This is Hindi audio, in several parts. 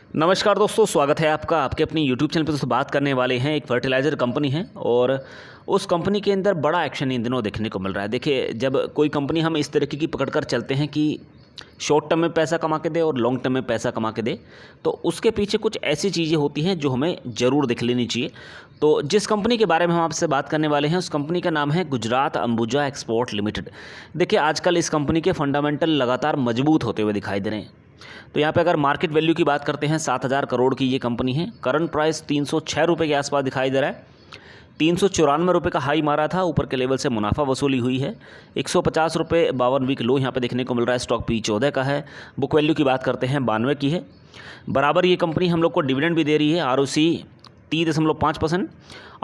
नमस्कार दोस्तों, स्वागत है आपका आपके अपनी YouTube चैनल पर। दोस्तों बात करने वाले हैं एक फर्टिलाइज़र कंपनी है और उस कंपनी के अंदर बड़ा एक्शन इन दिनों देखने को मिल रहा है। देखिए, जब कोई कंपनी हम इस तरीके की पकड़ कर चलते हैं कि शॉर्ट टर्म में पैसा कमा के दे और लॉन्ग टर्म में पैसा कमा के दे, तो उसके पीछे कुछ ऐसी चीज़ें होती हैं जो हमें ज़रूर देख लेनी चाहिए। तो जिस कंपनी के बारे में हम आपसे बात करने वाले हैं उस कंपनी का नाम है गुजरात अंबुजा एक्सपोर्ट लिमिटेड। देखिए, आजकल इस कंपनी के फंडामेंटल लगातार मजबूत होते हुए दिखाई दे रहे हैं। तो यहाँ पे अगर मार्केट वैल्यू की बात करते हैं 7,000 करोड़ की ये कंपनी है। करंट प्राइस 306 रुपये के आसपास दिखाई दे रहा है। 394 रुपये का हाई मारा था, ऊपर के लेवल से मुनाफा वसूली हुई है। 150 रुपये 52 वीक लो यहाँ पे देखने को मिल रहा है। स्टॉक P14 का है। बुक वैल्यू की बात करते हैं 92 की है। बराबर ये कंपनी हम लोग को डिविडेंड भी दे रही है। ROC 30.5%।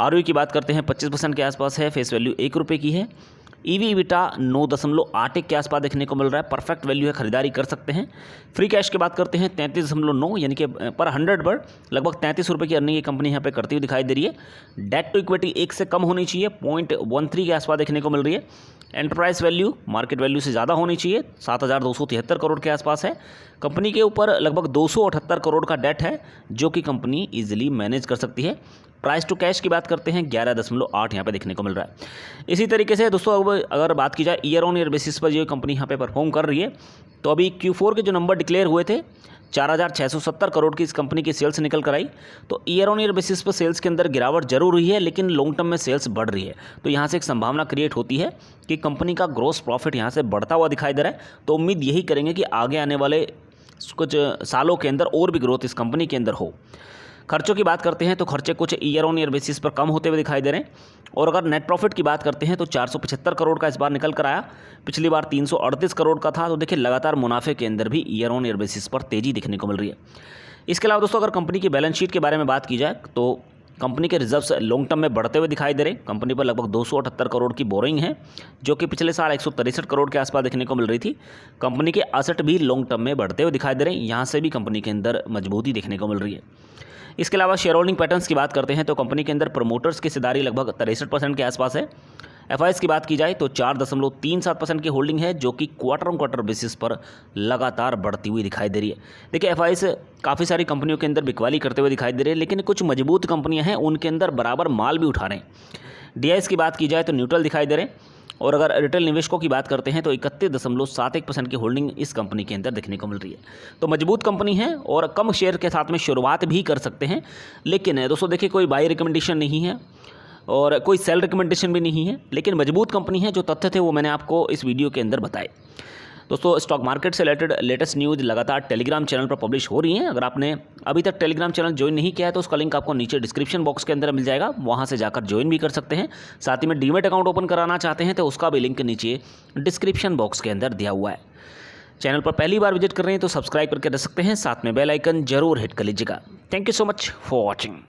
ROE की बात करते हैं 25% के आसपास है। फेस वैल्यू 1 रुपये की है। EV/EBITDA 9.81 के आसपास देखने को मिल रहा है। परफेक्ट वैल्यू है, खरीदारी कर सकते हैं। फ्री कैश की बात करते हैं 33.9, यानी कि पर 100 पर लगभग 33 रुपये की अर्निंग ये कंपनी यहाँ पे करती हुई दिखाई दे रही है। डेट टू इक्विटी 1 से कम होनी चाहिए, 0.13 के आसपास देखने को मिल रही है। एंटरप्राइज वैल्यू मार्केट वैल्यू से ज़्यादा होनी चाहिए, 7,273 करोड़ के आसपास है। कंपनी के ऊपर लगभग 278 करोड़ का डेट है, जो कि कंपनी ईजिली मैनेज कर सकती है। प्राइस टू कैश की बात करते हैं 11.8 यहाँ पे देखने को मिल रहा है। इसी तरीके से दोस्तों अब अगर बात की जाए ईयर ऑन ईयर बेसिस पर जो कंपनी यहाँ पे परफॉर्म कर रही है, तो अभी Q4 के जो नंबर डिक्लेयर हुए थे 4,670 करोड़ की इस कंपनी की सेल्स निकल कर आई। तो ईयर ऑन ईयर बेसिस पर सेल्स के अंदर गिरावट जरूर हुई है, लेकिन लॉन्ग टर्म में सेल्स बढ़ रही है। तो यहाँ से एक संभावना क्रिएट होती है कि कंपनी का ग्रॉस प्रॉफिट यहाँ से बढ़ता हुआ दिखाई दे रहा है। तो उम्मीद यही करेंगे कि आगे आने वाले कुछ सालों के अंदर और भी ग्रोथ इस कंपनी के अंदर हो। खर्चों की बात करते हैं तो खर्चे कुछ ईयर ऑन ईयर बेसिस पर कम होते हुए दिखाई दे रहे हैं। और अगर नेट प्रॉफिट की बात करते हैं तो 475 करोड़ का इस बार निकल कर आया। पिछली बार 338 करोड़ का था। तो देखिए, लगातार मुनाफे के अंदर भी ईयर ऑन ईयर बेसिस पर तेज़ी दिखने को मिल रही है। इसके अलावा दोस्तों अगर कंपनी की बैलेंस शीट के बारे में बात की जाए तो कंपनी के रिजर्व्स लॉन्ग टर्म में बढ़ते हुए दिखाई दे रहे हैं। कंपनी पर लगभग 278 करोड़ की बोरिंग है, जो कि पिछले साल 163 करोड़ के आसपास देखने को मिल रही थी। कंपनी के एसेट भी लॉन्ग टर्म में बढ़ते हुए दिखाई दे रहे हैं। यहाँ से भी कंपनी के अंदर मजबूती देखने को मिल रही है। इसके अलावा शेयर होल्डिंग पैटर्न्स की बात करते हैं तो कंपनी के अंदर प्रमोटर्स की हिस्सेदारी लगभग 63% के आसपास है। FIs की बात की जाए तो 4.37% की होल्डिंग है, जो कि क्वार्टर ऑन क्वार्टर बेसिस पर लगातार बढ़ती हुई दिखाई दे रही है। देखिए, FIs काफ़ी सारी कंपनियों के अंदर बिकवाली करते हुए दिखाई दे रहे हैं, लेकिन कुछ मजबूत कंपनियां हैं उनके अंदर बराबर माल भी उठा रहे हैं। DIs की बात की जाए तो न्यूट्रल दिखाई दे रहे हैं। और अगर रिटेल निवेशकों की बात करते हैं तो 31.71% की होल्डिंग इस कंपनी के अंदर देखने को मिल रही है। तो मजबूत कंपनी है और कम शेयर के साथ में शुरुआत भी कर सकते हैं। लेकिन दोस्तों देखिए, कोई बाई रिकमेंडेशन नहीं है और कोई सेल रिकमेंडेशन भी नहीं है, लेकिन मजबूत कंपनी है। जो तथ्य थे वो मैंने आपको इस वीडियो के अंदर बताए। दोस्तों, स्टॉक मार्केट से रिलेटेड लेटेस्ट न्यूज़ लगातार टेलीग्राम चैनल पर पब्लिश हो रही हैं। अगर आपने अभी तक टेलीग्राम चैनल ज्वाइन नहीं किया है तो उसका लिंक आपको नीचे डिस्क्रिप्शन बॉक्स के अंदर मिल जाएगा, वहां से जाकर ज्वाइन भी कर सकते हैं। साथ ही में डीमैट अकाउंट ओपन कराना चाहते हैं तो उसका भी लिंक नीचे डिस्क्रिप्शन बॉक्स के अंदर दिया हुआ है। चैनल पर पहली बार विजिट कर रहे हैं तो सब्सक्राइब करके रख सकते हैं, साथ में बेल आइकन जरूर हिट कर लीजिएगा। Thank you so much for watching.